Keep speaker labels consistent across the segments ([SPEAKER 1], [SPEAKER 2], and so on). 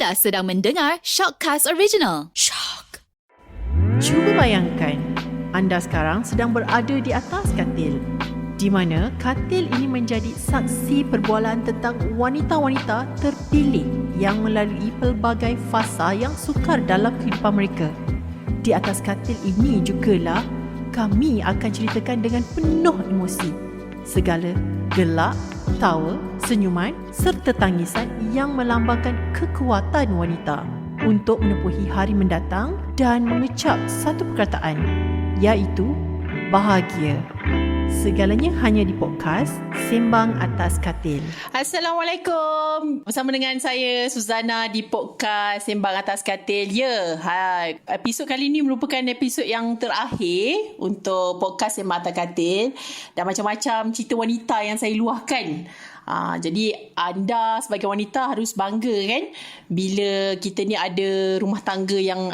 [SPEAKER 1] Anda sedang mendengar Shockcast Original. Shock.
[SPEAKER 2] Cuba bayangkan, anda sekarang sedang berada di atas katil, di mana katil ini menjadi saksi perbualan tentang wanita-wanita terpilih yang melalui pelbagai fasa yang sukar dalam kehidupan mereka. Di atas katil ini jugalah kami akan ceritakan dengan penuh emosi segala gelak, tawa, senyuman serta tangisan yang melambangkan kekuatan wanita untuk menepuhi hari mendatang dan mengecap satu perkataan, iaitu bahagia. Segalanya hanya di podcast Sembang Atas Katil.
[SPEAKER 3] Assalamualaikum. Bersama dengan saya Suzana di podcast Sembang Atas Katil. Episod kali ini merupakan episod yang terakhir untuk podcast Sembang Atas Katil, dan macam-macam cerita wanita yang saya luahkan. Jadi anda sebagai wanita harus bangga kan, bila kita ni ada rumah tangga yang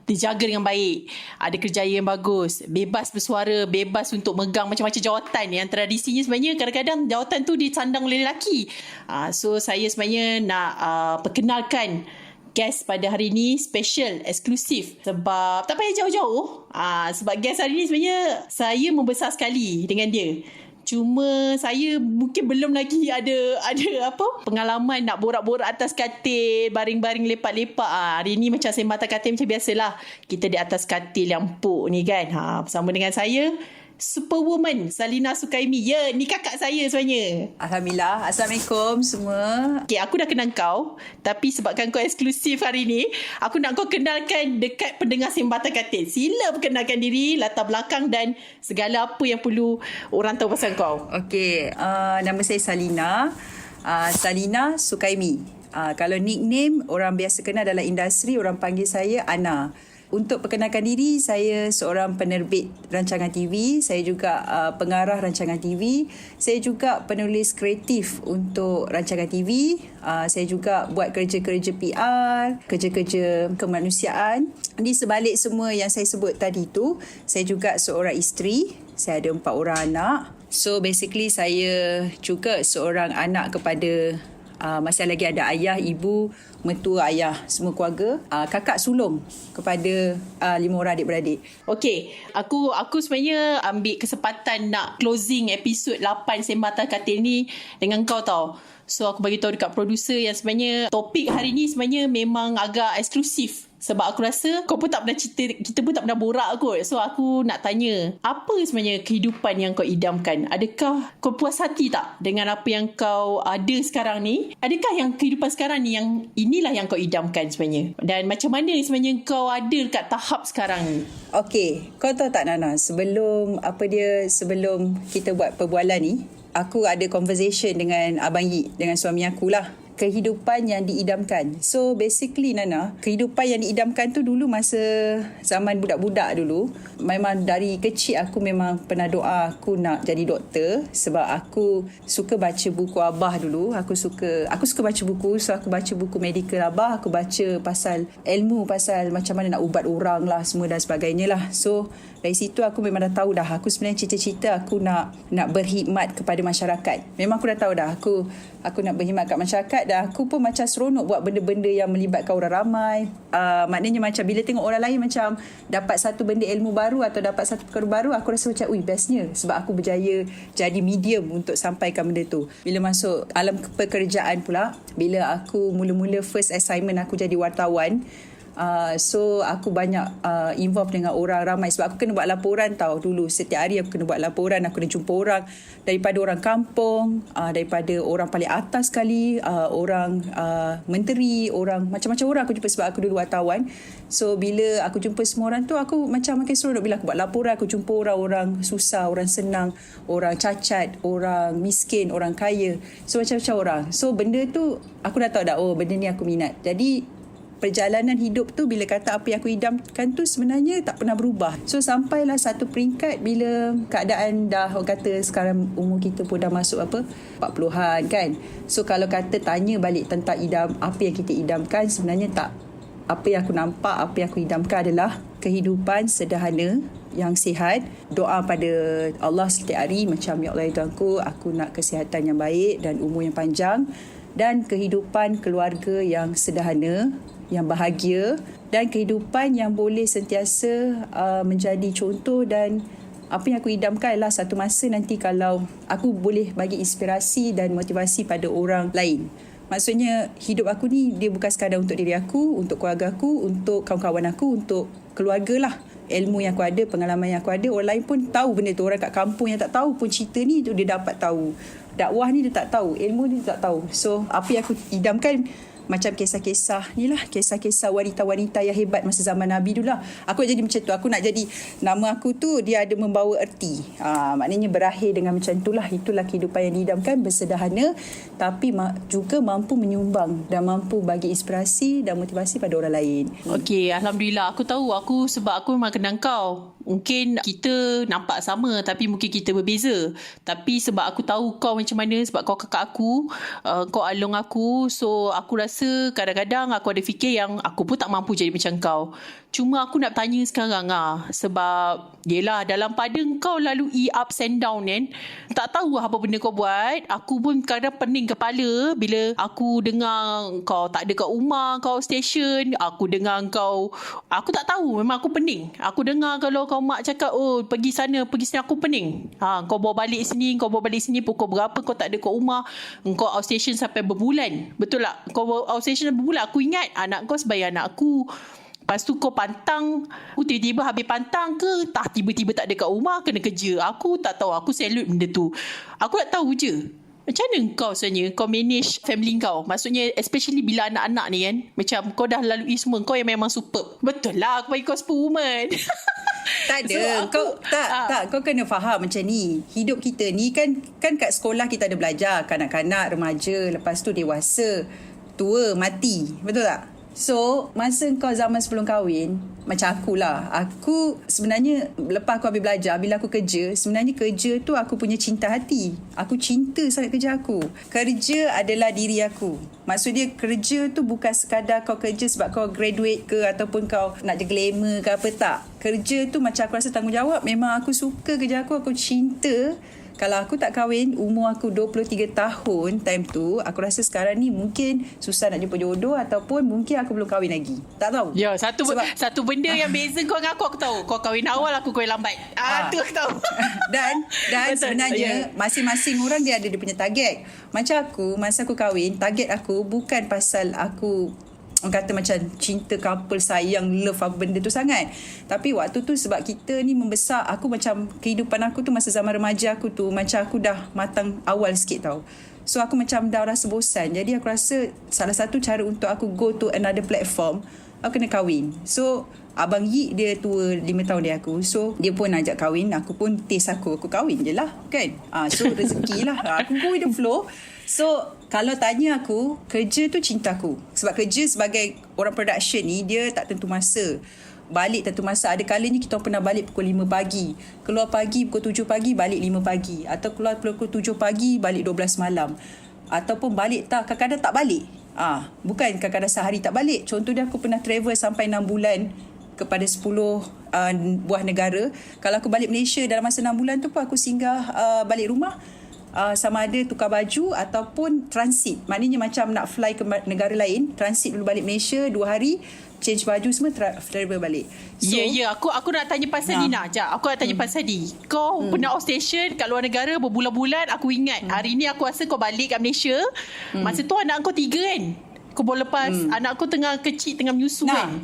[SPEAKER 3] terjaga dengan baik, ada kerjaya yang bagus, bebas bersuara, bebas untuk megang macam-macam jawatan yang tradisinya sebenarnya kadang-kadang jawatan tu disandang oleh lelaki. So saya sebenarnya nak perkenalkan guest pada hari ni special, eksklusif, sebab tak payah jauh-jauh. Sebab guest hari ni sebenarnya saya membesar sekali dengan dia. Cuma saya mungkin belum lagi ada pengalaman nak borak-borak atas katil, baring-baring lepak-lepak. Hari ni macam sembang atas katil macam biasalah. Kita di atas katil yang empuk ni kan. Bersama dengan saya, Superwoman Salina Sukaimi. Ya, ni kakak saya sebenarnya.
[SPEAKER 4] Alhamdulillah. Assalamualaikum semua.
[SPEAKER 3] Okay, aku dah kenal kau, tapi sebabkan kau eksklusif hari ni, aku nak kau kenalkan dekat pendengar Sembang Atas Katil. Sila perkenalkan diri, latar belakang dan segala apa yang perlu orang tahu pasal kau.
[SPEAKER 4] Okey, nama saya Salina. Salina Sukaimi. Kalau nickname, orang biasa kenal dalam industri, orang panggil saya Ana. Untuk perkenalkan diri, saya seorang penerbit rancangan TV. Saya juga pengarah rancangan TV. Saya juga penulis kreatif untuk rancangan TV. Saya juga buat kerja-kerja PR, kerja-kerja kemanusiaan. Di sebalik semua yang saya sebut tadi tu, saya juga seorang isteri. Saya ada 4 orang anak. So basically saya juga seorang anak kepada masih lagi ada ayah, ibu, mertua ayah, semua keluarga, kakak sulung kepada 5 orang adik-beradik.
[SPEAKER 3] Okey, aku sebenarnya ambil kesempatan nak closing episod 8 Sembang Atas Katil ni dengan kau tau. So aku bagi tahu dekat producer yang sebenarnya topik hari ni sebenarnya memang agak eksklusif. Sebab aku rasa kau pun tak pernah cerita, kita pun tak pernah borak kot. So aku nak tanya, apa sebenarnya kehidupan yang kau idamkan? Adakah kau puas hati tak dengan apa yang kau ada sekarang ni? Adakah yang kehidupan sekarang ni yang inilah yang kau idamkan sebenarnya? Dan macam mana sebenarnya kau ada dekat tahap sekarang ni?
[SPEAKER 4] Okey, kau tahu tak Nana, sebelum kita buat perbualan ni, aku ada conversation dengan Abang Yi, dengan suami aku lah. Kehidupan yang diidamkan. So basically Nana, kehidupan yang diidamkan tu dulu masa zaman budak-budak dulu, memang dari kecil aku memang pernah doa aku nak jadi doktor. Sebab aku suka baca buku Abah dulu. Aku suka baca buku. So aku baca buku medical Abah. Aku baca pasal ilmu, pasal macam mana nak ubat orang lah, semua dan sebagainya lah. So dari situ aku memang dah tahu dah, aku sebenarnya cita-cita aku nak berkhidmat kepada masyarakat. Memang aku dah tahu dah, aku nak berkhidmat kat masyarakat, dan aku pun macam seronok buat benda-benda yang melibatkan orang ramai. Maknanya macam bila tengok orang lain macam dapat satu benda ilmu baru atau dapat satu perkara baru, aku rasa macam bestnya, sebab aku berjaya jadi medium untuk sampaikan benda tu. Bila masuk alam pekerjaan pula, bila aku mula-mula first assignment aku jadi wartawan, so aku banyak involve dengan orang ramai, sebab aku kena buat laporan tau. Dulu setiap hari aku kena buat laporan, aku kena jumpa orang daripada orang kampung, daripada orang paling atas sekali, orang menteri, orang macam-macam orang aku jumpa sebab aku dulu wartawan. So bila aku jumpa semua orang tu, aku macam makin seronok. Bila aku buat laporan, aku jumpa orang susah, orang senang, orang cacat, orang miskin, orang kaya, so macam-macam orang. So benda tu aku dah tahu dah, benda ni aku minat. Jadi perjalanan hidup tu, bila kata apa yang aku idamkan tu sebenarnya tak pernah berubah. So sampailah satu peringkat bila keadaan dah, orang kata sekarang umur kita pun dah masuk 40-an kan. So kalau kata tanya balik tentang apa yang kita idamkan, sebenarnya tak. Apa yang aku nampak, apa yang aku idamkan adalah kehidupan sederhana, yang sihat. Doa pada Allah setiap hari macam, ya Allah ya Tuhanku, aku nak kesihatan yang baik dan umur yang panjang dan kehidupan keluarga yang sederhana, yang bahagia dan kehidupan yang boleh sentiasa menjadi contoh dan apa yang aku idamkan adalah satu masa nanti kalau aku boleh bagi inspirasi dan motivasi pada orang lain. Maksudnya hidup aku ni dia bukan sekadar untuk diri aku, untuk keluarga aku, untuk kawan-kawan aku, untuk keluarga lah. Ilmu yang aku ada, pengalaman yang aku ada, orang lain pun tahu benda tu. Orang kat kampung yang tak tahu pun cerita ni tu dia dapat tahu. Dakwah ni dia tak tahu, ilmu ni dia tak tahu. So apa yang aku idamkan macam kisah-kisah ni lah, kisah-kisah wanita-wanita yang hebat masa zaman Nabi dulu lah. Aku nak jadi macam tu. Aku nak jadi, nama aku tu dia ada membawa erti. Maknanya berakhir dengan macam itulah. Itulah kehidupan yang diidamkan, bersederhana tapi juga mampu menyumbang dan mampu bagi inspirasi dan motivasi pada orang lain.
[SPEAKER 3] Okey, Alhamdulillah. Aku tahu sebab aku memang kenal kau. Mungkin kita nampak sama tapi mungkin kita berbeza. Tapi sebab aku tahu kau macam mana, sebab kau kakak aku, kau along aku. So aku rasa kadang-kadang aku ada fikir yang aku pun tak mampu jadi macam kau. Cuma aku nak tanya sekarang sebab yelah dalam pada kau lalui ups and down kan. Tak tahu apa benda kau buat. Aku pun kadang pening kepala bila aku dengar kau tak ada kat rumah, kau stesen. Aku dengar kau, aku tak tahu, memang aku pening. Aku dengar kalau kau mak cakap pergi sana, pergi sini, aku pening. Kau bawa balik sini, pukul berapa kau tak ada kat rumah. Kau outstation sampai berbulan. Betul tak? Kau outstation berbulan. Aku ingat anak kau sebagai anak aku. Lepas tu kau pantang, tiba-tiba habis pantang ke, tiba-tiba tak ada kat rumah, kena kerja. Aku tak tahu, aku salute benda tu. Aku nak tahu je, macam mana kau sebenarnya kau manage family kau? Maksudnya especially bila anak-anak ni kan, macam kau dah lalui semua, kau yang memang superb. Betul lah, aku bagi kau superwoman.
[SPEAKER 4] Tak ada. So, kau kena faham macam ni. Hidup kita ni kan kat sekolah kita ada belajar kanak-kanak, remaja, lepas tu dewasa, tua, mati. Betul tak? So, masa kau zaman sebelum kahwin, macam akulah. Aku sebenarnya lepas aku habis belajar, bila aku kerja, sebenarnya kerja tu aku punya cinta hati. Aku cinta sangat kerja aku. Kerja adalah diri aku. Maksudnya kerja tu bukan sekadar kau kerja sebab kau graduate ke ataupun kau nak je glamour ke apa, tak. Kerja tu macam aku rasa tanggungjawab. Memang aku suka kerja aku cinta. Kalau aku tak kahwin, umur aku 23 tahun time tu, aku rasa sekarang ni mungkin susah nak jumpa jodoh ataupun mungkin aku belum kahwin lagi. Tak tahu.
[SPEAKER 3] Ya, satu benda yang beza kau dengan aku tahu. Kau kahwin awal, aku kahwin lambat. Tu aku tahu.
[SPEAKER 4] Dan sebenarnya masing-masing orang dia ada dia punya target. Macam aku, masa aku kahwin, target aku bukan pasal aku orang kata macam cinta couple, sayang, love apa benda tu sangat. Tapi waktu tu sebab kita ni membesar, aku macam kehidupan aku tu masa zaman remaja aku tu macam aku dah matang awal sikit tau. So aku macam dah rasa bosan. Jadi aku rasa salah satu cara untuk aku go to another platform, aku kena kahwin. So Abang Yi dia tua 5 tahun dari aku. So dia pun ajak kahwin, aku pun taste aku kahwin je lah kan. So rezeki lah. Aku go with the flow. So kalau tanya aku, kerja tu cintaku. Sebab kerja sebagai orang production ni, dia tak tentu masa. Balik tentu masa. Ada kalanya kita pernah balik pukul 5 pagi. Keluar pagi pukul 7 pagi, balik 5 pagi. Atau keluar pukul 7 pagi, balik 12 malam. Ataupun balik kadang-kadang tak balik. Bukan kadang-kadang sehari tak balik. Contoh dia aku pernah travel sampai 6 bulan kepada 10 buah negara. Kalau aku balik Malaysia dalam masa 6 bulan tu pun aku singgah balik rumah. Sama ada tukar baju ataupun transit. Maknanya macam nak fly ke negara lain, transit dulu balik Malaysia 2 hari, change baju semua, travel balik. So,
[SPEAKER 3] aku nak tanya pasal Nina. Aku nak tanya pasal Di. Kau pernah off station kat luar negara berbulan-bulan. Aku ingat hari ni aku rasa kau balik kat Malaysia. Masa tu anak kau 3 kan? Kau baru lepas anak kau tengah kecil, tengah menyusu kan?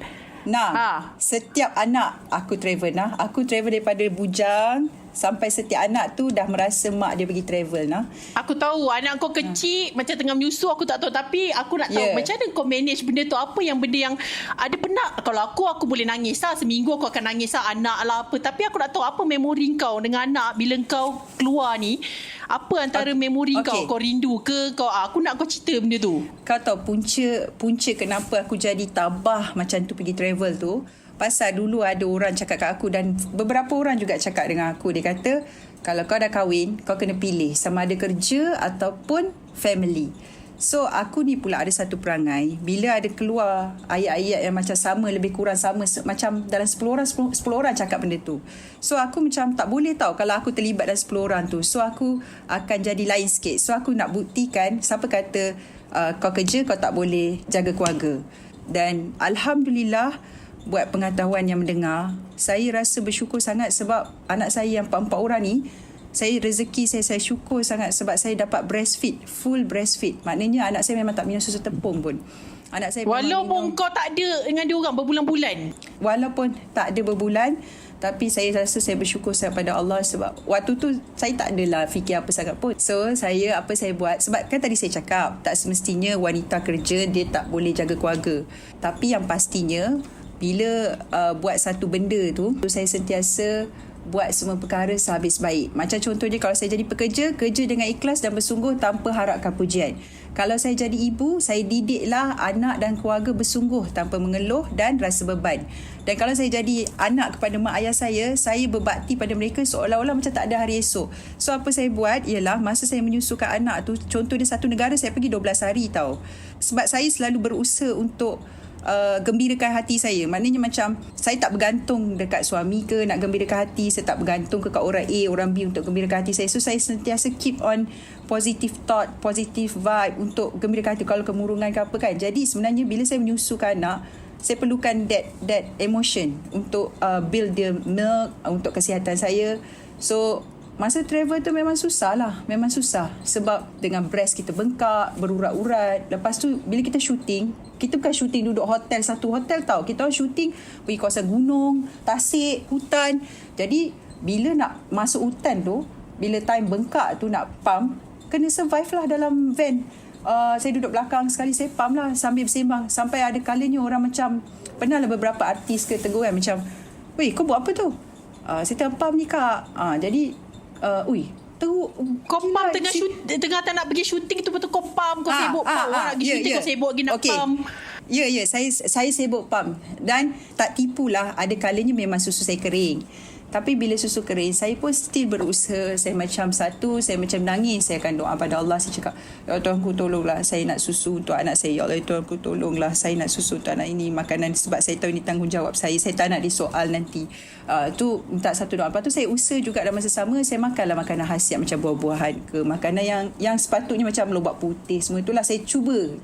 [SPEAKER 4] Setiap anak aku travel Aku travel daripada bujang sampai setiap anak tu dah merasa mak dia pergi travel
[SPEAKER 3] Aku tahu anak kau kecil macam tengah menyusu, aku tak tahu. Tapi aku nak tahu macam mana kau manage benda tu. Apa yang benda yang ada pernah. Kalau aku boleh nangis seminggu aku akan nangis anak lah apa. Tapi aku nak tahu apa memori kau dengan anak bila kau keluar ni. Apa antara memori kau rindu ke kau? Aku nak kau cerita benda tu.
[SPEAKER 4] Kau tahu punca kenapa aku jadi tabah macam tu pergi travel tu, pasal dulu ada orang cakap kat aku dan beberapa orang juga cakap dengan aku. Dia kata, kalau kau dah kahwin, kau kena pilih sama ada kerja ataupun family. So aku ni pula ada satu perangai, bila ada keluar ayat-ayat yang macam sama, lebih kurang sama, macam dalam 10 orang cakap benda tu. So aku macam tak boleh tahu kalau aku terlibat dalam 10 orang tu. So aku akan jadi lain sikit. So aku nak buktikan, siapa kata kau kerja kau tak boleh jaga keluarga. Dan Alhamdulillah, buat pengetahuan yang mendengar, saya rasa bersyukur sangat sebab anak saya yang 4 orang ni, rezeki saya syukur sangat sebab saya dapat breastfeed, full breastfeed. Maknanya anak saya memang tak minum susu tepung pun. Anak saya
[SPEAKER 3] walaupun kau tak ada dengan dia orang berbulan-bulan.
[SPEAKER 4] Walaupun tak ada berbulan, tapi saya rasa saya bersyukur sangat pada Allah sebab waktu tu saya tak adalah fikir apa sangat pun. So apa saya buat, sebab kan tadi saya cakap tak semestinya wanita kerja dia tak boleh jaga keluarga. Tapi yang pastinya bila buat satu benda tu saya sentiasa buat semua perkara sehabis baik. Macam contohnya kalau saya jadi pekerja, kerja dengan ikhlas dan bersungguh tanpa harapkan pujian. Kalau saya jadi ibu, saya didiklah anak dan keluarga bersungguh tanpa mengeluh dan rasa beban. Dan kalau saya jadi anak kepada mak ayah saya berbakti pada mereka seolah-olah macam tak ada hari esok. So apa saya buat ialah masa saya menyusukan anak tu, contoh dia satu negara saya pergi 12 hari tau. Sebab saya selalu berusaha untuk gembirakan hati saya. Maknanya macam saya tak bergantung dekat suami ke nak gembirakan hati, saya tak bergantung ke kat orang A, orang B untuk gembirakan hati saya. So saya sentiasa keep on positive thought, positive vibe untuk gembirakan hati kalau kemurungan ke apa kan. Jadi sebenarnya bila saya menyusukan anak, saya perlukan that emotion untuk build the milk untuk kesihatan saya. So masa travel tu memang susah lah. Memang susah. Sebab dengan breast kita bengkak, berurat-urat. Lepas tu bila kita shooting, kita bukan shooting duduk hotel, satu hotel tau. Kita orang shooting pergi kawasan gunung, tasik, hutan. Jadi bila nak masuk hutan tu, bila time bengkak tu nak pump, kena survive lah dalam van. Saya duduk belakang, sekali saya pump lah sambil bersembang. Sampai ada kalanya orang macam, pernah lah beberapa artis ke tegur kan macam, weh kau buat apa tu? Saya tengah pump ni kak. Jadi
[SPEAKER 3] kau pump tengah tak nak pergi shooting tu, betul kau pump, kau sibuk pump. Orang nak pergi shooting kau sibuk pergi nak pump.
[SPEAKER 4] Ya, saya sibuk pump. Dan tak tipulah, ada kalanya memang susu saya kering. Tapi bila susu kering, saya pun still berusaha. Saya macam nangis. Saya akan doa pada Allah. Saya cakap, ya Tuhanku tolonglah, saya nak susu untuk anak saya. Ya Allah, Tuhanku tolonglah, saya nak susu untuk anak ini, makanan. Sebab saya tahu ini tanggungjawab saya. Saya tak nak disoal nanti. Tu minta satu doa. Lepas tu saya usaha juga dalam masa sama, saya makanlah makanan khasiat macam buah-buahan ke, makanan yang sepatutnya macam lobak putih. Semua itulah saya cuba.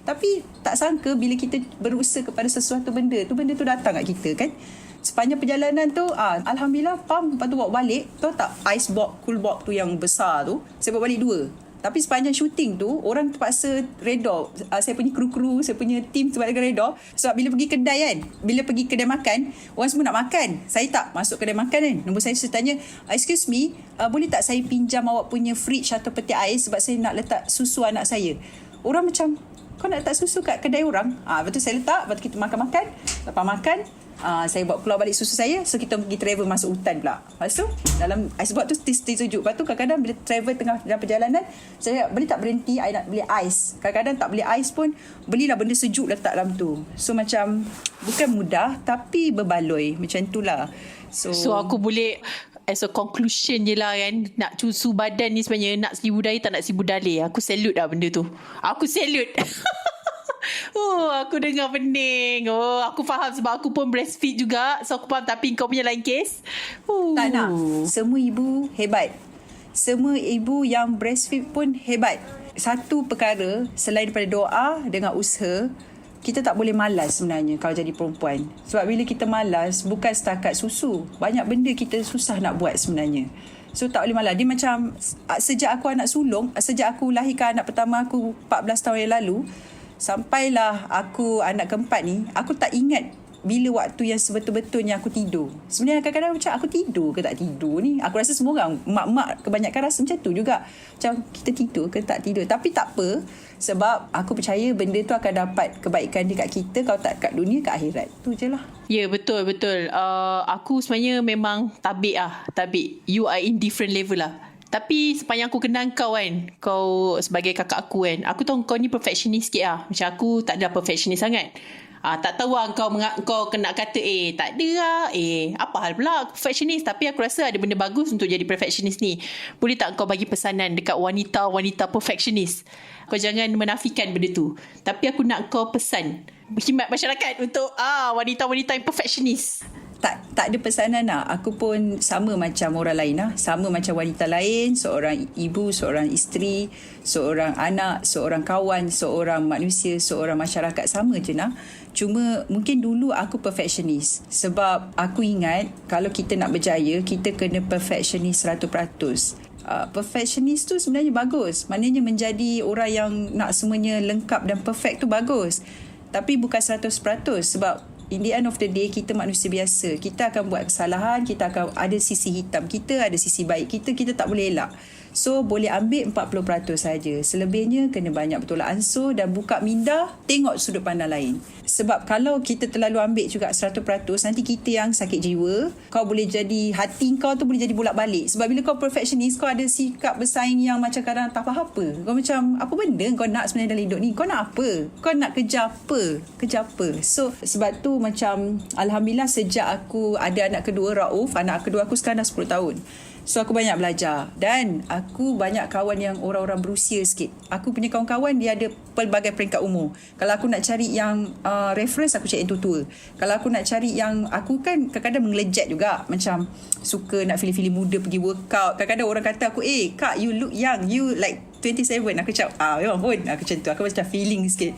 [SPEAKER 4] Tapi tak sangka bila kita berusaha kepada sesuatu benda tu datang kat kita kan. Sepanjang perjalanan tu alhamdulillah pump. Lepas tu bawa balik, tahu tak ice box, cool box tu yang besar tu, saya bawa balik 2. Tapi sepanjang syuting tu orang terpaksa redor. Saya punya kru, saya punya team terpaksa redor. Sebab bila pergi kedai kan, bila pergi kedai makan, orang semua nak makan, saya tak masuk kedai makan kan. Nombor saya tanya, excuse me, boleh tak saya pinjam awak punya fridge atau peti air sebab saya nak letak susu anak saya. Orang macam, kau nak letak susu kat kedai orang? Lepas tu saya letak, lepas tu kita makan-makan. Lepas makan, saya bawa keluar balik susu saya. So kita pergi travel masuk hutan pula. Lepas tu dalam icebox tu sejuk. Lepas tu kadang-kadang bila travel tengah dalam perjalanan, saya boleh tak berhenti, I nak beli ais. Kadang-kadang tak beli ais pun, belilah benda sejuk letak dalam tu. So macam bukan mudah tapi berbaloi. Macam itulah.
[SPEAKER 3] So aku boleh, as a conclusion je lah kan, nak susu badan ni sebenarnya nak seribu daya tak nak seribu dalih. Aku salute lah benda tu. Aku salute. Aku dengar pening. Aku faham sebab aku pun breastfeed juga. So aku faham, tapi kau punya lain case.
[SPEAKER 4] Tak nak. Semua ibu hebat. Semua ibu yang breastfeed pun hebat. Satu perkara, selain daripada doa dengan usaha, kita tak boleh malas sebenarnya kalau jadi perempuan. Sebab bila kita malas, bukan setakat susu, banyak benda kita susah nak buat sebenarnya. So tak boleh malas. Dia macam sejak aku anak sulung, sejak aku lahirkan anak pertama aku 14 tahun yang lalu, sampailah aku anak keempat ni, aku tak ingat bila waktu yang sebetul-betulnya aku tidur. Sebenarnya kadang-kadang macam aku tidur ke tak tidur ni. Aku rasa semua orang, mak-mak kebanyakan rasa macam tu juga. Macam kita tidur ke tak tidur. Tapi tak apa. Sebab aku percaya benda tu akan dapat kebaikan dekat kita. Kalau tak kat dunia, kat akhirat. Tu je lah.
[SPEAKER 3] Ya, betul. Aku sebenarnya memang tabik. You are in different level lah. Tapi sepanjang aku kenal kau kan, kau sebagai kakak aku kan, aku tahu kau ni perfectionist sikit lah. Macam aku tak ada perfectionist sangat. Tak tahu lah kau kena kata tak ada lah. Apa hal pula perfectionist. Tapi aku rasa ada benda bagus untuk jadi perfectionist ni. Boleh tak kau bagi pesanan dekat wanita-wanita perfectionist? Kau jangan menafikan benda tu. Tapi aku nak kau pesan khidmat masyarakat untuk wanita-wanita yang perfectionist.
[SPEAKER 4] Tak ada pesanan lah. Aku pun sama macam orang lain lah. Sama macam wanita lain. Seorang ibu, seorang isteri, seorang anak, seorang kawan, seorang manusia, seorang masyarakat. Sama je lah. Cuma mungkin dulu aku perfectionist. Sebab aku ingat kalau kita nak berjaya, kita kena perfectionist 100%. Perfectionist tu sebenarnya bagus. Maknanya menjadi orang yang nak semuanya lengkap dan perfect tu bagus. Tapi bukan 100%. Sebab in the end of the day, kita manusia biasa. Kita akan buat kesalahan, kita akan ada sisi hitam kita, ada sisi baik kita tak boleh elak. So, boleh ambil 40% saja. Selebihnya, kena banyak betul ansur dan buka minda, tengok sudut pandang lain. Sebab kalau kita terlalu ambil juga 100%, nanti kita yang sakit jiwa. Kau boleh jadi, hati kau tu boleh jadi bolak-balik. Sebab bila kau perfectionist, kau ada sikap bersaing yang macam kadang tak faham apa. Kau macam, apa benda kau nak sebenarnya dalam hidup ni? Kau nak apa? Kau nak kerja apa? Kerja apa? So, sebab tu macam, Alhamdulillah sejak aku ada anak kedua, Rauf, anak kedua aku sekarang dah 10 tahun. So, aku banyak belajar. Dan aku banyak kawan yang orang-orang berusia sikit. Aku punya kawan-kawan, dia ada pelbagai peringkat umur. Kalau aku nak cari yang reference, aku cari yang tua-tua. Kalau aku nak cari yang... Aku kan kadang-kadang mengelejat juga. Macam suka nak feeling-feeling muda pergi workout. Kadang-kadang orang kata aku, Kak, you look young. You like 27. Aku cakap, memang pun. Aku macam tu. Aku macam feeling sikit.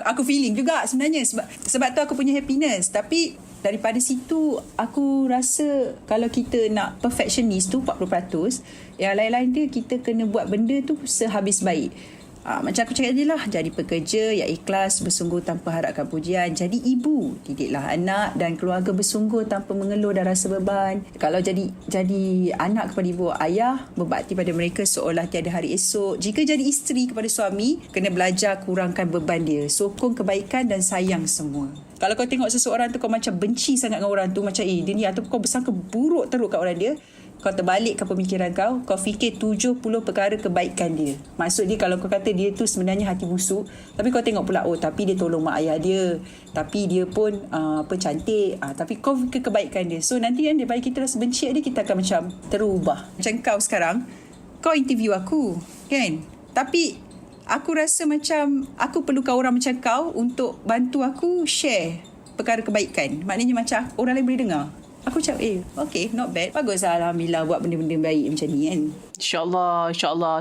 [SPEAKER 4] Aku feeling juga sebenarnya. Sebab tu aku punya happiness. Tapi... daripada situ, aku rasa kalau kita nak perfectionist tu 40%, yang lain-lain dia kita kena buat benda tu sehabis baik. Macam aku cakap tadi lah, jadi pekerja yang ikhlas, bersungguh tanpa harapkan pujian. Jadi ibu, didiklah anak dan keluarga bersungguh tanpa mengeluh dan rasa beban. Kalau jadi anak kepada ibu ayah, berbakti pada mereka seolah tiada hari esok. Jika jadi isteri kepada suami, kena belajar kurangkan beban dia. Sokong kebaikan dan sayang semua. Kalau kau tengok seseorang tu, kau macam benci sangat dengan orang tu, macam dia ni, atau kau bersangka buruk teruk kat orang dia, kau terbalikkan pemikiran kau fikir 70 perkara kebaikan dia. Maksud dia, kalau kau kata dia tu sebenarnya hati busuk, tapi kau tengok pula, tapi dia tolong mak ayah dia, tapi dia pun cantik, tapi kau fikir kebaikan dia. So nanti kan daripada kita rasa benci dia, kita akan macam terubah. Macam kau sekarang, kau interview aku kan, tapi aku rasa macam aku perlukan orang macam kau untuk bantu aku share perkara kebaikan. Maknanya macam orang lain boleh dengar. Aku cakap, okay, not bad. Baguslah, Alhamdulillah buat benda-benda baik macam ni kan.
[SPEAKER 3] InsyaAllah.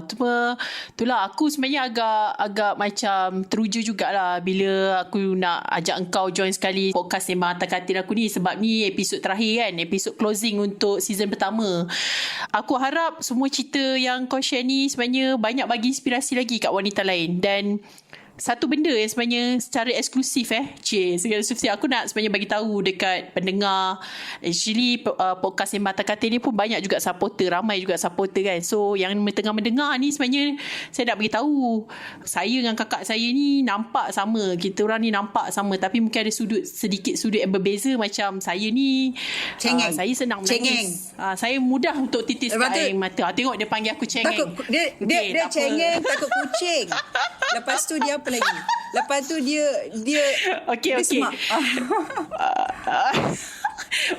[SPEAKER 3] Cuma itulah, aku sebenarnya agak macam teruja jugalah bila aku nak ajak engkau join sekali podcast Sembang Atas Katil aku ni. Sebab ni episod terakhir kan, episod closing untuk season pertama. Aku harap semua cerita yang kau share ni sebenarnya banyak bagi inspirasi lagi kat wanita lain. Dan satu benda yang sebenarnya secara eksklusif aku nak sebenarnya bagi tahu dekat pendengar. Actually podcast Sembang Atas Katil ni pun banyak juga supporter, ramai juga supporter kan. So yang tengah mendengar ni sebenarnya saya nak bagi tahu, saya dengan kakak saya ni nampak sama, kita orang ni nampak sama, tapi mungkin ada sedikit sudut yang berbeza. Macam saya ni saya senang menangis, saya mudah untuk titiskan air mata. Tengok dia panggil aku cengeng.
[SPEAKER 4] Dia cengeng, takut kucing. Lepas tu dia apa lagi? Lepas tu dia
[SPEAKER 3] Okey.
[SPEAKER 4] Semak.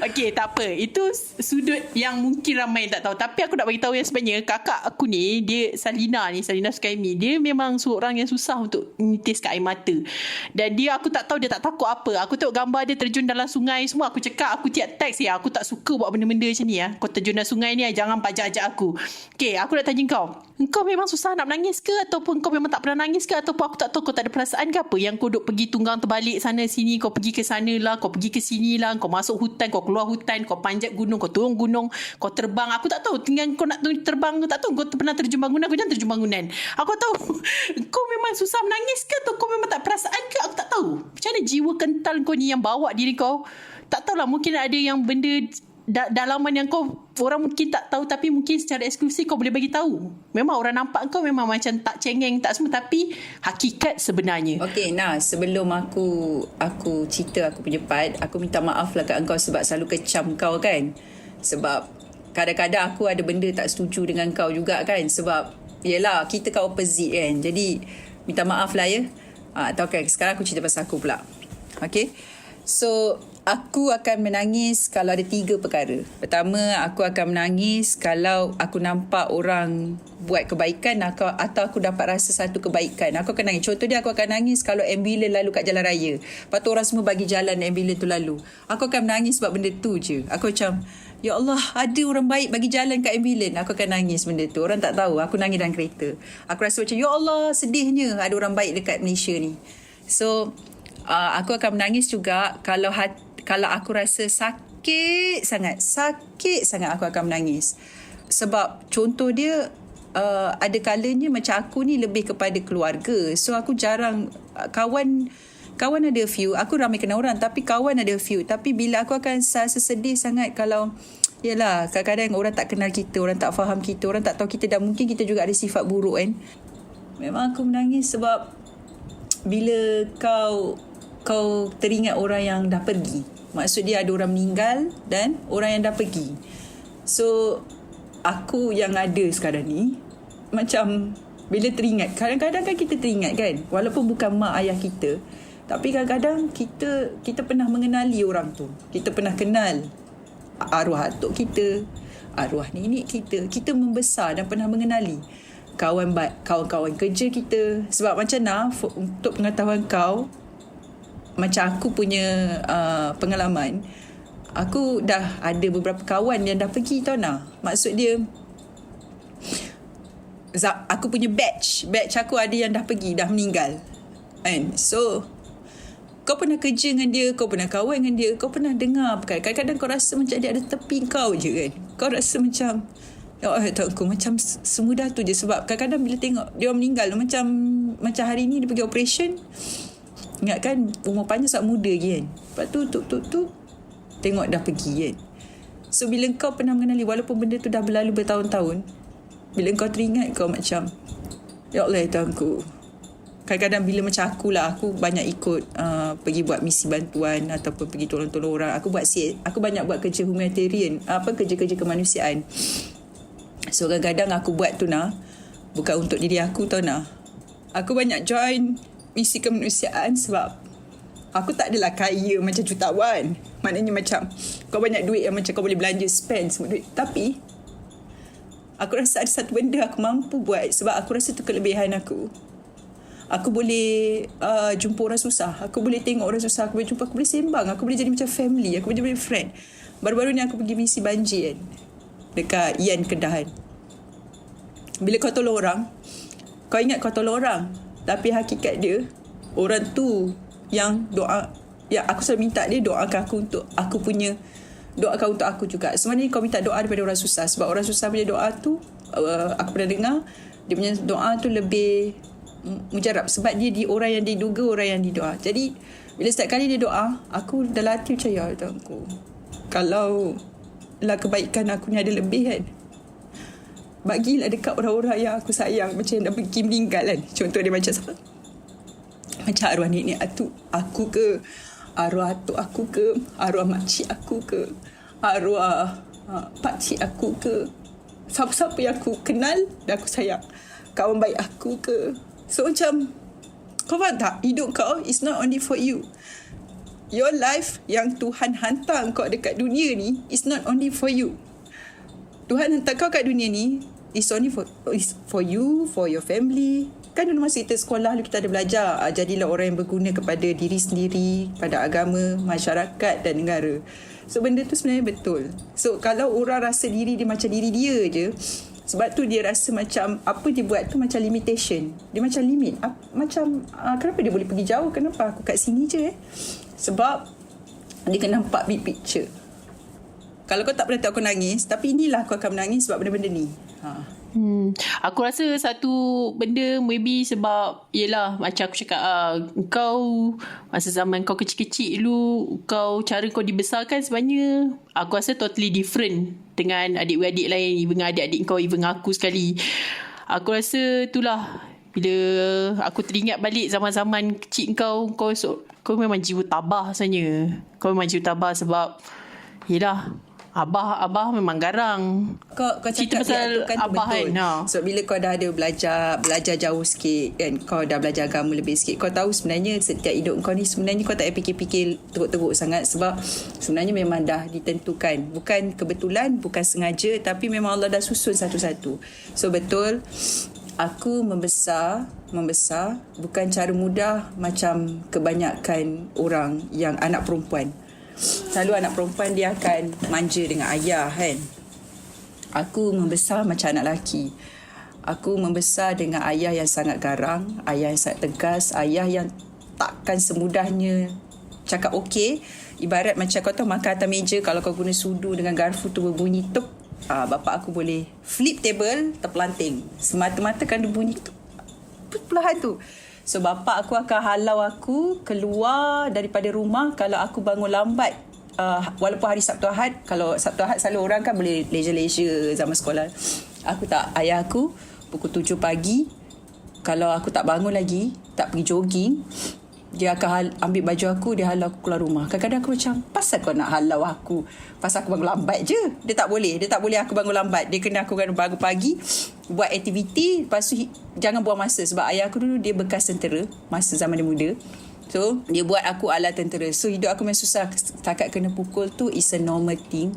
[SPEAKER 3] Okey, tak apa. Itu sudut yang mungkin ramai tak tahu. Tapi aku nak bagi tahu yang sebenarnya kakak aku ni, dia Salina Sukaimi, dia memang seorang yang susah untuk menitiskan air mata. Dan aku tak tahu dia tak takut apa. Aku tengok gambar dia terjun dalam sungai semua, aku cakap, aku tiap teks aku tak suka buat benda-benda macam ni Kau terjun dalam sungai ni, jangan pajak-ajak aku. Okey, aku nak tanya kau memang susah nak menangis ke, ataupun kau memang tak pernah nangis ke, ataupun aku tak tahu kau tak ada perasaan ke apa, yang kau duk pergi tunggang terbalik sana sini, kau pergi ke sana lah, kau pergi ke sini lah, kau masuk hutan, kau keluar hutan, kau panjat gunung, kau turun gunung, kau terbang. Aku tak tahu tinggal kau nak terbang, tak tahu kau pernah terjun bangunan, kau jangan terjun bangunan. Aku tahu kau memang susah menangis ke, atau kau memang tak perasaan ke, aku tak tahu. Macam mana jiwa kental kau ni yang bawa diri kau, tak tahulah, mungkin ada yang benda dalaman yang orang mungkin tak tahu, tapi mungkin secara eksklusif kau boleh bagi tahu. Memang orang nampak kau memang macam tak cengeng tak semua, tapi hakikat sebenarnya.
[SPEAKER 4] Okey, sebelum aku cerita aku punya part, aku minta maaf lah kat engkau sebab selalu kecam kau kan. Sebab kadang-kadang aku ada benda tak setuju dengan kau juga kan. Sebab yelah, kita kan opposite kan. Jadi minta maaf lah ya. Tahu kan, sekarang aku cerita pasal aku pula. Okay. So Aku akan menangis kalau ada 3 perkara. Pertama, aku akan menangis kalau aku nampak orang buat kebaikan atau aku dapat rasa satu kebaikan. Aku akan nangis. Contoh dia, aku akan nangis kalau ambulans lalu kat jalan raya. Lepas tu orang semua bagi jalan ambulans tu lalu. Aku akan menangis sebab benda tu je. Aku macam, ya Allah, ada orang baik bagi jalan kat ambulans. Aku akan nangis benda tu. Orang tak tahu. Aku nangis dalam kereta. Aku rasa macam, ya Allah, sedihnya ada orang baik dekat Malaysia ni. So, aku akan menangis juga kalau aku rasa sakit sangat aku akan menangis. Sebab contoh dia, ada kalanya macam aku ni lebih kepada keluarga. So aku jarang, kawan ada few, aku ramai kenal orang tapi kawan ada few. Tapi bila aku akan rasa sedih sangat kalau, yelah, kadang-kadang orang tak kenal kita, orang tak faham kita, orang tak tahu kita, dan mungkin kita juga ada sifat buruk kan. Memang aku menangis sebab bila kau teringat orang yang dah pergi. Maksud dia ada orang meninggal dan orang yang dah pergi. So, aku yang ada sekarang ni, macam bila teringat, kadang-kadang kan kita teringat kan, walaupun bukan mak ayah kita, tapi kadang-kadang kita pernah mengenali orang tu. Kita pernah kenal arwah atuk kita, arwah nenek kita. Kita membesar dan pernah mengenali kawan-kawan kerja kita. Sebab macam untuk pengetahuan kau, macam aku punya pengalaman, aku dah ada beberapa kawan yang dah pergi tau nah. Maksud dia, aku punya batch aku ada yang dah pergi, dah meninggal kan. So kau pernah kerja dengan dia, kau pernah kawan dengan dia, kau pernah dengar perkara. Kadang-kadang kau rasa macam dia ada tepi kau je kan. Kau rasa macam, ya Allah, aku macam semudah tu je. Sebab kadang-kadang bila tengok dia orang meninggal, macam hari ni dia pergi operation. Ingat kan, umur panjang sangat muda lagi kan. Lepas tu tengok dah pergi kan. So bila kau pernah mengenali, walaupun benda tu dah berlalu bertahun-tahun, bila kau teringat, kau macam, ya Allah, Tuhanku. Kadang-kadang bila macam aku banyak ikut pergi buat misi bantuan ataupun pergi tolong-tolong orang. Aku banyak buat kerja humanitarian, kerja-kerja kemanusiaan. So kadang-kadang aku buat tu nah, bukan untuk diri aku tau nah. Aku banyak join misi kemanusiaan sebab aku tak adalah kaya macam jutawan. Maknanya macam kau banyak duit yang macam kau boleh belanja, spend semua duit. Tapi aku rasa ada satu benda aku mampu buat sebab aku rasa tu kelebihan aku. Aku boleh jumpa orang susah. Aku boleh tengok orang susah. Aku boleh jumpa, aku boleh sembang. Aku boleh jadi macam family. Aku boleh jadi friend. Baru-baru ni aku pergi misi banjir kan, dekat Ian Kedahan. Bila kau tolong orang, kau ingat kau tolong orang, tapi hakikat dia, orang tu yang doa, yang aku selalu minta dia doakan aku untuk aku punya, doakan untuk aku juga. Sebenarnya kau minta doa daripada orang susah. Sebab orang susah punya doa tu, aku pernah dengar, dia punya doa tu lebih mujarab. Sebab dia di orang yang diduga, orang yang didoa. Jadi, bila setiap kali dia doa, aku dah latih macam, ya Tuhanku, kalau lah kebaikan aku ni ada lebih kan, bagilah dekat orang-orang yang aku sayang, macam yang dah pergi meninggal kan. Contoh dia macam siapa? Macam arwah nenek aku ke, arwah atuk aku ke, arwah makcik aku ke, arwah pakcik aku ke, siapa-siapa yang aku kenal dan aku sayang, kawan baik aku ke. So macam, kau faham tak? Hidup kau is not only for you. Your life yang Tuhan hantar kau dekat dunia ni is not only for you. Tuhan hantar kau kat dunia ni is only for you, for your family. Kan dulu masa kita sekolah, kita ada belajar, jadilah orang yang berguna kepada diri sendiri, pada agama, masyarakat dan negara. So benda tu sebenarnya betul. So kalau orang rasa diri dia macam diri dia je, sebab tu dia rasa macam apa dia buat tu macam limitation. Dia macam limit. Macam kenapa dia boleh pergi jauh, kenapa aku kat sini je Sebab dia kena nampak big picture. Kalau kau tak pernah tahu aku nangis, tapi inilah aku akan menangis sebab benda-benda ni.
[SPEAKER 3] Aku rasa satu benda maybe sebab, yelah, macam aku cakap, kau masa zaman kau kecil-kecil dulu, cara kau dibesarkan sebenarnya aku rasa totally different dengan adik-beradik lain, even adik-adik kau, even aku sekali. Aku rasa itulah, bila aku teringat balik zaman-zaman kecil kau memang jiwa tabah sebenarnya. Kau memang jiwa tabah sebab, yelah, Abah memang garang.
[SPEAKER 4] Kau
[SPEAKER 3] Cerita
[SPEAKER 4] cakap
[SPEAKER 3] pasal
[SPEAKER 4] tu kan
[SPEAKER 3] abah
[SPEAKER 4] betul.
[SPEAKER 3] kan, ha.
[SPEAKER 4] So bila kau dah ada belajar jauh sikit kan, kau dah belajar agama lebih sikit, kau tahu sebenarnya setiap hidup kau ni sebenarnya kau tak payah fikir-fikir teruk-teruk sangat, sebab sebenarnya memang dah ditentukan, bukan kebetulan, bukan sengaja, tapi memang Allah dah susun satu-satu. So betul, aku membesar bukan cara mudah macam kebanyakan orang yang anak perempuan. Selalu anak perempuan dia akan manja dengan ayah kan. Aku membesar macam anak lelaki. Aku membesar dengan ayah yang sangat garang, ayah yang sangat tegas, ayah yang takkan semudahnya cakap okey. Ibarat macam kau tahu makan atas meja, kalau kau guna sudu dengan garfu tu berbunyi tup, bapak aku boleh flip table, terpelanting. Semata-mata kan dia bunyi tup, perlahan tu. So bapak aku akan halau aku keluar daripada rumah kalau aku bangun lambat. Walaupun hari Sabtu Ahad, kalau Sabtu Ahad selalu orang kan boleh leisure zaman sekolah. Aku tak. Ayah aku pukul 7 pagi, kalau aku tak bangun lagi, tak pergi jogging, dia akan ambil baju aku, dia halau aku keluar rumah. Kadang-kadang aku macam, pasal kau nak halau aku? Pasal aku bangun lambat je. Dia tak boleh aku bangun lambat. Dia kena aku bangun pagi, buat aktiviti, lepas tu jangan buang masa. Sebab ayah aku dulu dia bekas tentera masa zaman dia muda. So dia buat aku ala tentera. So hidup aku memang susah. Setakat kena pukul tu is a normal thing.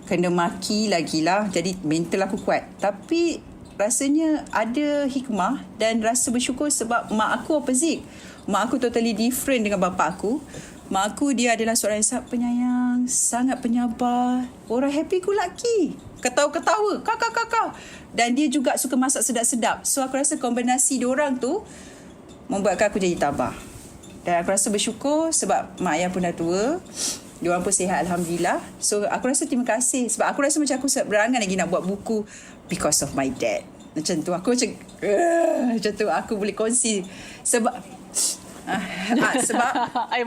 [SPEAKER 4] Kena maki lagi lah. Jadi mental aku kuat. Tapi rasanya ada hikmah dan rasa bersyukur sebab mak aku opposite. Mak aku totally different dengan bapa aku. Mak aku dia adalah seorang yang sangat penyayang, sangat penyabar, orang happy go lucky, ketawa-ketawa, kakak. Dan dia juga suka masak sedap-sedap. So aku rasa kombinasi diorang tu membuatkan aku jadi tabah. Dan aku rasa bersyukur sebab mak ayah pun dah tua. Diorang pun sihat Alhamdulillah. So aku rasa terima kasih. Sebab aku rasa macam aku berangan lagi nak buat buku because of my dad. Macam tu aku macam tu aku boleh kongsi. Sebab sebab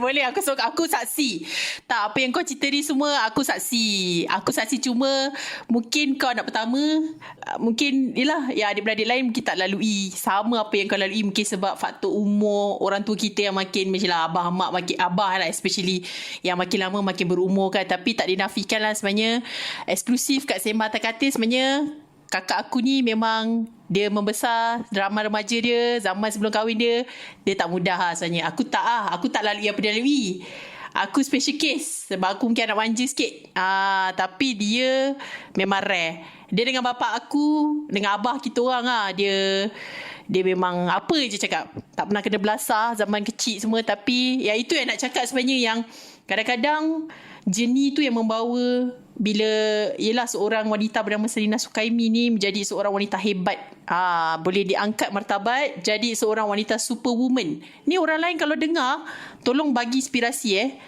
[SPEAKER 3] boleh aku saksi. Tak, apa yang kau cerita ni semua aku saksi cuma mungkin kau anak pertama, mungkin yalah ya adik-beradik lain mungkin tak lalui sama apa yang kau lalui, mungkin sebab faktor umur orang tua kita yang makin macam lah abah mak makin abah lah, especially yang makin lama makin berumur kan. Tapi tak dinafikan lah sebenarnya eksklusif kat Sembang Atas Katil, sebenarnya kakak aku ni memang dia membesar drama remaja dia, zaman sebelum kahwin dia tak mudah lah sebenarnya. Aku tak lalui apa dia lalui. Aku special case sebab aku mungkin anak manja sikit. Tapi dia memang rare. Dia dengan bapa aku, dengan abah kita orang lah, dia memang apa je cakap. Tak pernah kena belasah zaman kecil semua. Tapi ya itu yang nak cakap sebenarnya, yang kadang-kadang jenis tu yang membawa bila ialah seorang wanita bernama Selina Sukaimi ni menjadi seorang wanita hebat. Boleh diangkat martabat jadi seorang wanita superwoman. Ni orang lain kalau dengar, tolong bagi inspirasi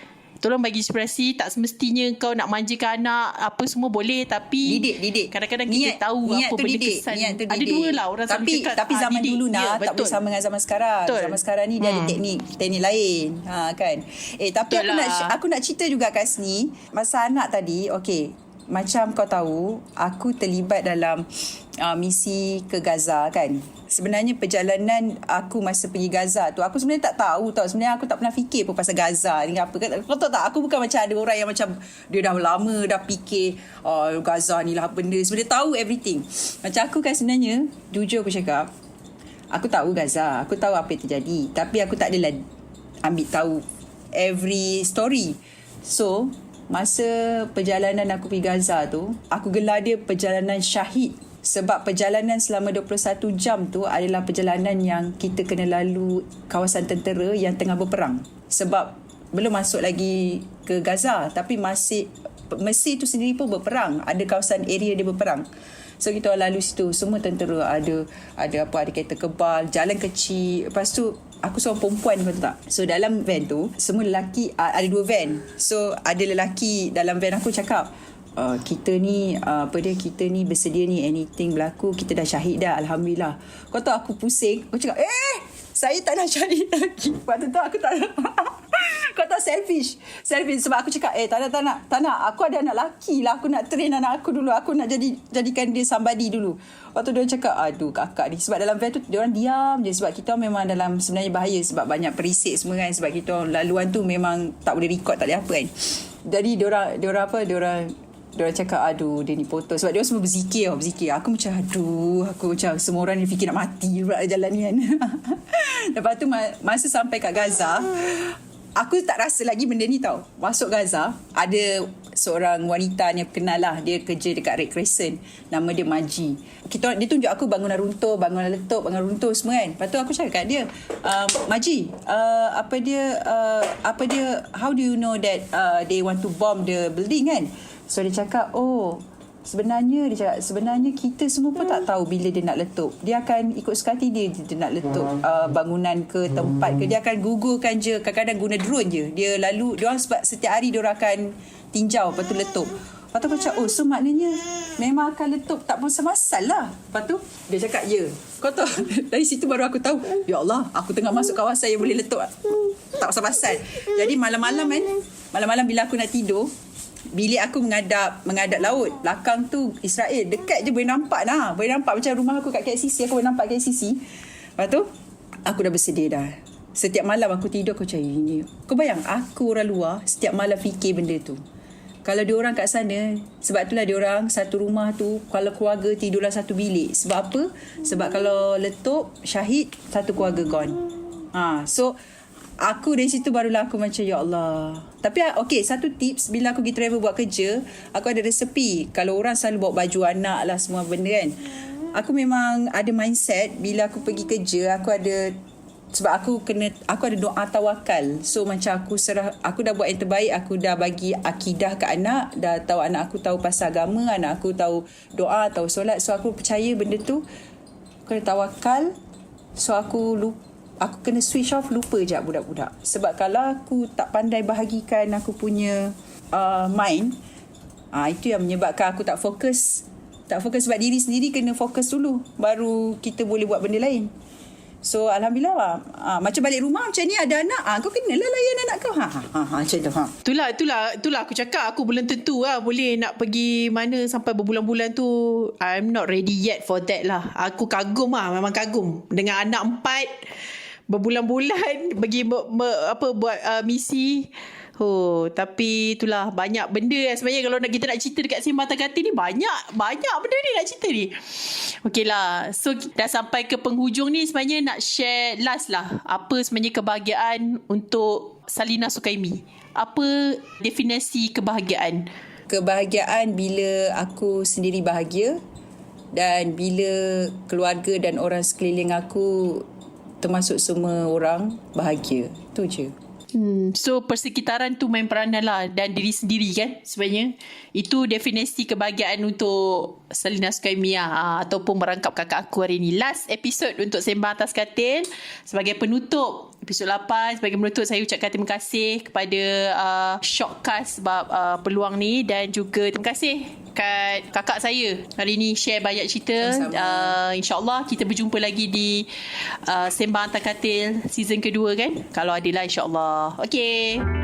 [SPEAKER 3] Tolong bagi inspirasi. Tak semestinya kau nak manjakan anak apa semua boleh, tapi
[SPEAKER 4] didik.
[SPEAKER 3] Kadang-kadang kita tahu
[SPEAKER 4] niat
[SPEAKER 3] apa benda kesan. Ada dua lah orang selalu cakap.
[SPEAKER 4] Tapi zaman
[SPEAKER 3] didik.
[SPEAKER 4] dulu tak boleh sama dengan zaman sekarang.
[SPEAKER 3] Betul.
[SPEAKER 4] Zaman sekarang ni dia ada teknik lain. Kan. Tapi aku nak cerita juga kat sini masa anak tadi. Okey, macam kau tahu, aku terlibat dalam misi ke Gaza kan. Sebenarnya perjalanan aku masa pergi Gaza tu, aku sebenarnya tak tahu tau. Sebenarnya aku tak pernah fikir pun pasal Gaza ni apa. Kau tahu tak, aku bukan macam ada orang yang macam dia dah lama dah fikir Gaza ni lah benda. Sebenarnya tahu everything. Macam aku kan sebenarnya, jujur aku cakap, aku tahu Gaza, aku tahu apa yang terjadi, tapi aku tak adalah ambil tahu every story. So masa perjalanan aku pergi Gaza tu, aku gelar dia perjalanan syahid. Sebab perjalanan selama 21 jam tu adalah perjalanan yang kita kena lalu kawasan tentera yang tengah berperang. Sebab belum masuk lagi ke Gaza, tapi Mesir tu sendiri pun berperang. Ada kawasan area dia berperang. So kita lalu situ, semua tentera, ada kereta kebal, jalan kecil. Lepas tu aku seorang perempuan, kau tahu tak? So dalam van tu semua lelaki, ada 2 van. So ada lelaki dalam van aku cakap, kita ni bersedia ni, anything berlaku kita dah syahid dah, Alhamdulillah. Kau tahu aku pusing, aku cakap saya tak nak syahid lagi. Waktu tu aku tak nak. Kau tahu selfish sebab aku cakap tak nak, aku ada anak lelaki lah, aku nak train anak aku dulu, aku nak jadikan dia somebody dulu. Waktu dia cakap, aduh kakak ni, sebab dalam van tu diorang diam je, sebab kita memang dalam sebenarnya bahaya sebab banyak perisik semua kan, sebab kita laluan tu memang tak boleh record, tak boleh apa kan. Jadi diorang Diorang cakap aduh dia ni potong. Sebab dia semua berzikir. Aku macam aduh. Aku macam semua orang ni fikir nak mati pula jalan ni kan. Lepas tu masa sampai kat Gaza, aku tak rasa lagi benda ni tau. Masuk Gaza, ada seorang wanita yang kenal lah. Dia kerja dekat Red Crescent. Nama dia Maji. Dia tunjuk aku bangunan runtuh, bangunan letup, bangunan runtuh semua kan. Lepas tu aku cakap kat dia, Maji, apa dia, how do you know that they want to bomb the building kan? So dia cakap, sebenarnya kita semua pun tak tahu bila dia nak letup. Dia akan ikut suka hati dia nak letup bangunan ke tempat ke. Dia akan gugurkan je. Kadang-kadang guna drone je. Dia orang sebab setiap hari dia orang akan tinjau lepas tu letup. Lepas tu aku cakap, so maknanya memang akan letup tak pasal-pasal lah. Lepas tu dia cakap, ya. Kau tahu, dari situ baru aku tahu, ya Allah, aku tengah masuk kawasan yang boleh letup tak pasal-pasal. Jadi malam-malam bila aku nak tidur, bilik aku menghadap laut. Belakang tu Israel. Dekat je boleh nampak macam rumah aku kat KLCC. Aku boleh nampak KLCC. Lepas tu aku dah bersedia dah. Setiap malam aku tidur aku cari ini. Kau bayang aku orang luar setiap malam fikir benda tu. Kalau diorang kat sana, sebab itulah diorang satu rumah tu, kalau keluarga tidurlah satu bilik. Sebab apa? Sebab kalau letup, syahid, satu keluarga gone. So aku dari situ barulah aku macam ya Allah. Tapi satu tips bila aku pergi travel buat kerja, aku ada resepi. Kalau orang selalu bawa baju anak lah semua benda kan. Aku memang ada mindset bila aku pergi kerja, sebab aku ada doa tawakal. So macam aku dah buat yang terbaik, aku dah bagi akidah ke anak, dah tahu anak aku tahu pasal agama, anak aku tahu doa, tahu solat. So aku percaya benda tu, aku kena tawakal. So aku kena switch off, lupa je budak-budak. Sebab kalau aku tak pandai bahagikan aku punya mind, itu yang menyebabkan aku tak fokus sebab diri sendiri kena fokus dulu, baru kita boleh buat benda lain. So Alhamdulillah macam balik rumah macam ni ada anak, kau kenalah layan anak kau. Macam tu.
[SPEAKER 2] Itulah aku cakap, aku belum tentu lah boleh nak pergi mana sampai berbulan-bulan tu. I'm not ready yet for that lah. Aku kagum memang kagum dengan anak 4 berbulan-bulan pergi buat misi. Tapi itulah banyak benda sebenarnya kalau kita nak cerita dekat Sembang Atas Katil ni, banyak benda ni nak cerita ni. Okeylah, so dah sampai ke penghujung ni, sebenarnya nak share last lah apa sebenarnya kebahagiaan untuk Salina Sukaimi. Apa definisi kebahagiaan?
[SPEAKER 4] Kebahagiaan bila aku sendiri bahagia dan bila keluarga dan orang sekeliling aku, termasuk semua orang, bahagia. Tu je.
[SPEAKER 3] So persekitaran tu main peranan lah, dan diri sendiri kan sebenarnya. Itu definisi kebahagiaan untuk Salina Sukaimi ataupun merangkap kakak aku hari ni. Last episode untuk Sembang Atas Katil. Sebagai penutup episod 8, sebagai penutup saya ucapkan terima kasih kepada Shockcast sebab peluang ni, dan juga terima kasih kat kakak saya hari ni share banyak cerita. InsyaAllah kita berjumpa lagi di Sembang Atas Katil season kedua kan, kalau adalah insyaAllah. Okay.